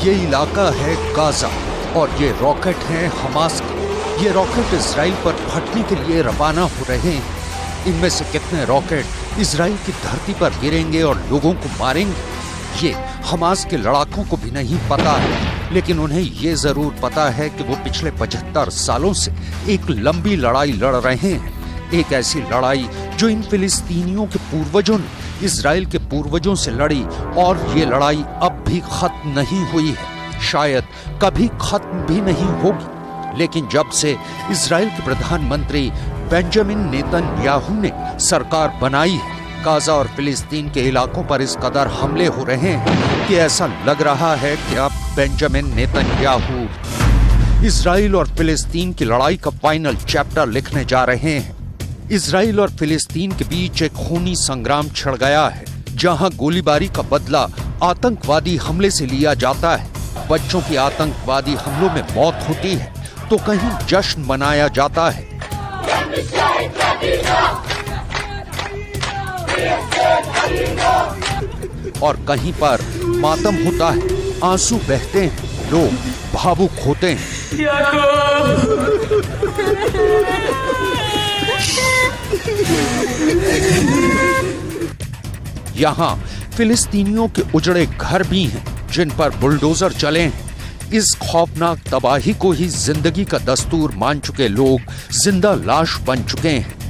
ये इलाका है गाजा और ये रॉकेट हैं हमास के। ये रॉकेट इजराइल पर फटने के लिए रवाना हो रहे हैं। इनमें से कितने रॉकेट इजराइल की धरती पर गिरेंगे और लोगों को मारेंगे, ये हमास के लड़ाकों को भी नहीं पता है। लेकिन उन्हें ये जरूर पता है कि वो पिछले 75 सालों से एक लंबी लड़ाई लड़ रहे हैं। एक ऐसी लड़ाई जो इन फिलिस्तीनियों के पूर्वजों ने इजराइल के पूर्वजों से लड़ी, और ये लड़ाई अब भी खत्म नहीं हुई है, शायद कभी खत्म भी नहीं होगी। लेकिन जब से इजराइल के प्रधानमंत्री बेंजामिन नेतन्याहू ने सरकार बनाई है, गाजा और फिलिस्तीन के इलाकों पर इस कदर हमले हो रहे हैं कि ऐसा लग रहा है कि अब बेंजामिन नेतन्याहू इजराइल और फिलिस्तीन की लड़ाई का फाइनल चैप्टर लिखने जा रहे हैं। इजराइल और फिलिस्तीन के बीच एक खूनी संग्राम छिड़ गया है, जहां गोलीबारी का बदला आतंकवादी हमले से लिया जाता है। बच्चों की आतंकवादी हमलों में मौत होती है तो कहीं जश्न मनाया जाता है और कहीं पर मातम होता है, आंसू बहते हैं, लोग भावुक होते हैं। यहाँ फिलिस्तीनियों के उजड़े घर भी हैं जिन पर बुलडोजर चले हैं। इस खौफनाक तबाही को ही जिंदगी का दस्तूर मान चुके लोग जिंदा लाश बन चुके हैं।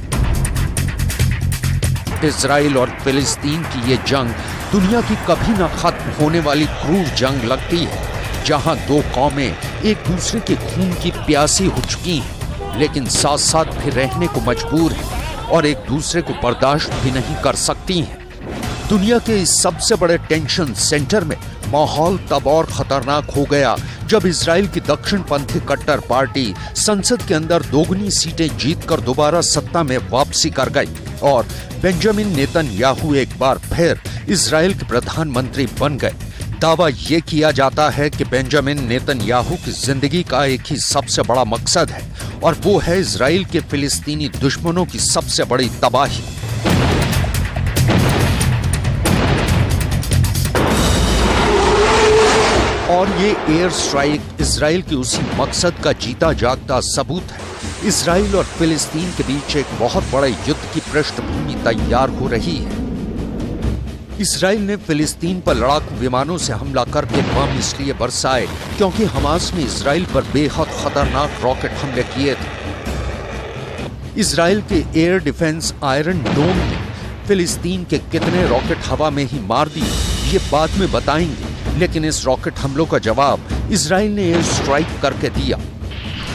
इजराइल और फिलिस्तीन की ये जंग दुनिया की कभी न खत्म होने वाली क्रूर जंग लगती है, जहां दो कौमें एक दूसरे के खून की प्यासी हो चुकी हैं, लेकिन साथ साथ भी रहने को मजबूर हैं और एक दूसरे को बर्दाश्त भी नहीं कर सकती हैं। दुनिया के इस सबसे बड़े टेंशन सेंटर में माहौल तब और खतरनाक हो गया जब इजराइल की दक्षिणपंथी कट्टर पार्टी संसद के अंदर दोगुनी सीटें जीतकर दोबारा सत्ता में वापसी कर गई और बेंजामिन नेतन्याहू एक बार फिर इजराइल के प्रधानमंत्री बन गए। दावा ये किया जाता है कि बेंजामिन नेतन्याहू की जिंदगी का एक ही सबसे बड़ा मकसद है, और वो है इजराइल के फिलिस्तीनी दुश्मनों की सबसे बड़ी तबाही। और ये एयर स्ट्राइक इजराइल के उसी मकसद का जीता जागता सबूत है। इजराइल और फिलिस्तीन के बीच एक बहुत बड़े युद्ध की पृष्ठभूमि तैयार हो रही है। इजराइल ने फिलिस्तीन पर लड़ाकू विमानों से हमला करके बम इसलिए बरसाए क्योंकि हमास ने इजराइल पर बेहद खतरनाक रॉकेट हमले किए थे। इजराइल के एयर डिफेंस आयरन डोम ने फिलिस्तीन के कितने रॉकेट हवा में ही मार दिए, ये बाद में बताएंगे। लेकिन इस रॉकेट हमलों का जवाब इजराइल ने एयर स्ट्राइक करके दिया।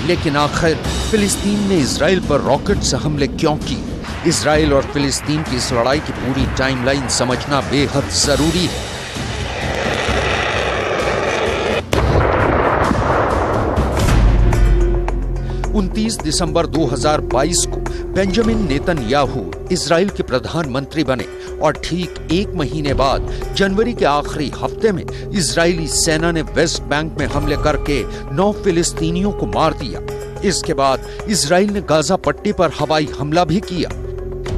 लेकिन आखिर फिलिस्तीन ने इजराइल पर रॉकेट से हमले क्यों किए? इजराइल और फिलिस्तीन की इस लड़ाई की पूरी टाइमलाइन समझना बेहद जरूरी है। दिसंबर 2022 को बेंजामिन नेतन्याहू इजराइल के प्रधानमंत्री बने और ठीक एक महीने बाद जनवरी के आखिरी हफ्ते में इजरायली सेना ने वेस्ट बैंक में हमले करके 9 फिलिस्तीनियों को मार दिया। इसके बाद इजराइल ने गाजा पट्टी पर हवाई हमला भी किया।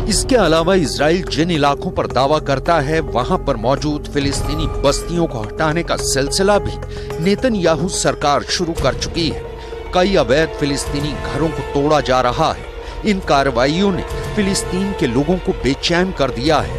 इसके अलावा इजराइल जिन इलाकों पर दावा करता है वहां पर मौजूद फिलिस्तीनी बस्तियों को हटाने का सिलसिला भी नेतन्याहू सरकार शुरू कर चुकी है। कई अवैध फिलिस्तीनी घरों को तोड़ा जा रहा है। इन कार्रवाइयों ने फिलिस्तीन के लोगों को बेचैन कर दिया है।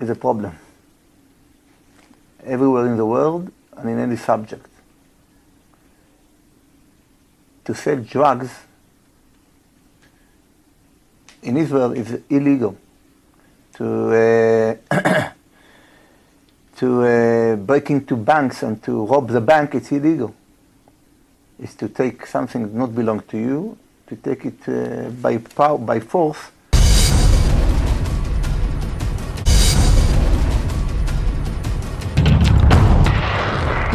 is a problem everywhere in the world and in any subject. To sell drugs in Israel is illegal. To break into banks and to rob the bank, it's illegal. It's to take something that not belong to you, to take it by force.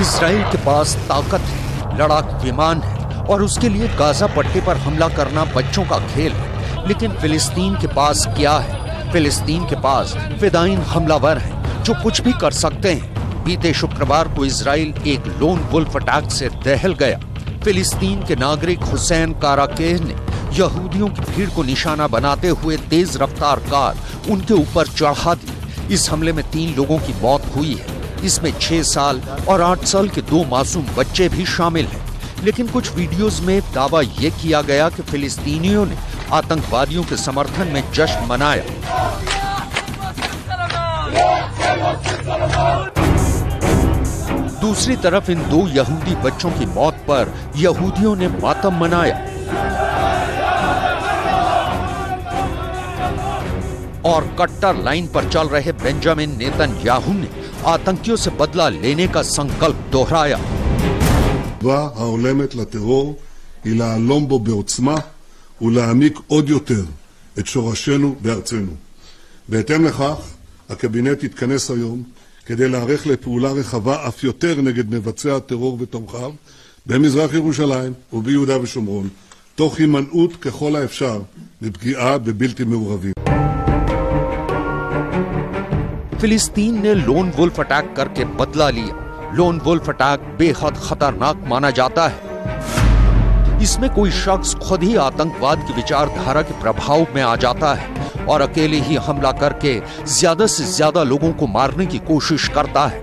Israel के पास ताकत है, लड़ाकू विमान है और उसके लिए Gaza पट्टी पर हमला करना बच्चों का खेल है। लेकिन फिलिस्तीन के पास क्या है? फिलिस्तीन के पास फिदाइन हमलावर हैं जो कुछ भी कर सकते हैं। बीते शुक्रवार को इजराइल एक लोन वुल्फ अटैक से दहल गया। फिलिस्तीन के नागरिक हुसैन काराकेह ने यहूदियों की भीड़ को निशाना बनाते हुए तेज रफ्तार कार उनके ऊपर चढ़ा दी। इस हमले में 3 लोगों की मौत हुई है। इसमें 6 साल और 8 साल के 2 मासूम बच्चे भी शामिल हैं। लेकिन कुछ वीडियोस में दावा यह किया गया कि फिलिस्तीनियों ने आतंकवादियों के समर्थन में जश्न मनाया। दूसरी तरफ इन 2 यहूदी बच्चों की मौत पर यहूदियों ने मातम मनाया और कट्टर लाइन पर चल रहे बेंजामिन नेतन्याहू ने आतंकियों से बदला लेने का संकल्प दोहराया। ההולמת לטרור היא להלום בו בעוצמה ולהעמיק עוד יותר את שורשינו בארצנו. בהתאם לכך, הקבינט יתכנס היום כדי להיערך לפעולה רחבה אף יותר נגד מבצע הטרור ותומכיו במזרח ירושלים וביהודה ושומרון, תוך הימנעות ככל האפשר מפגיעה בבלתי מעורבים. फिलिस्तीन ने लोन वुल्फ अटैक करके बदला लिया। लोन वुल्फ अटैक बेहद खतरनाक माना जाता है। इसमें कोई शख्स खुद ही आतंकवाद की विचारधारा के प्रभाव में आ जाता है और अकेले ही हमला करके ज्यादा से ज्यादा लोगों को मारने की कोशिश करता है।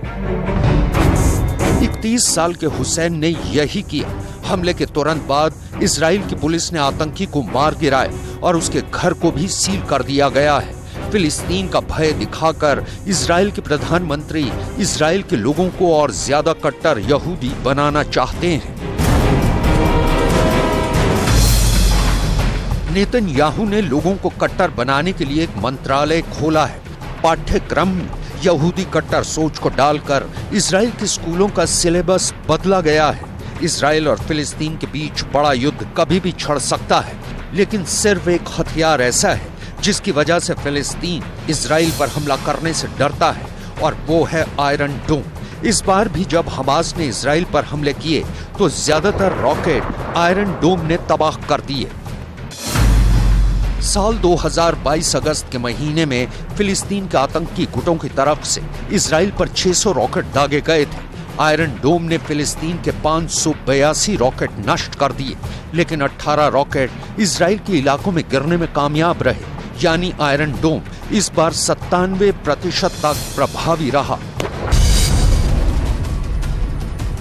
31 साल के हुसैन ने यही किया। हमले के तुरंत बाद इजराइल की पुलिस ने आतंकी को मार गिराया और उसके घर को भी सील कर दिया गया है। फिलिस्तीन का भय दिखाकर इजराइल के प्रधानमंत्री इजराइल के लोगों को और ज्यादा कट्टर यहूदी बनाना चाहते हैं। नेतन्याहू ने लोगों को कट्टर बनाने के लिए एक मंत्रालय खोला है। पाठ्यक्रम में यहूदी कट्टर सोच को डालकर इजराइल के स्कूलों का सिलेबस बदला गया है। इजराइल और फिलिस्तीन के बीच बड़ा युद्ध कभी भी छिड़ सकता है, लेकिन सिर्फ एक हथियार ऐसा है जिसकी वजह से फिलिस्तीन इजराइल पर हमला करने से डरता है, और वो है आयरन डोम। इस बार भी जब हमास ने इजराइल पर हमले किए तो ज्यादातर रॉकेट आयरन डोम ने तबाह कर दिए। साल 2022 अगस्त के महीने में फिलिस्तीन के आतंकी गुटों की तरफ से इजराइल पर 600 रॉकेट दागे गए थे। आयरन डोम ने फिलिस्तीन के 582 रॉकेट नष्ट कर दिए, लेकिन 18 रॉकेट इजराइल के इलाकों में गिरने में कामयाब रहे। यानी आयरन डोम इस बार 97% तक प्रभावी रहा।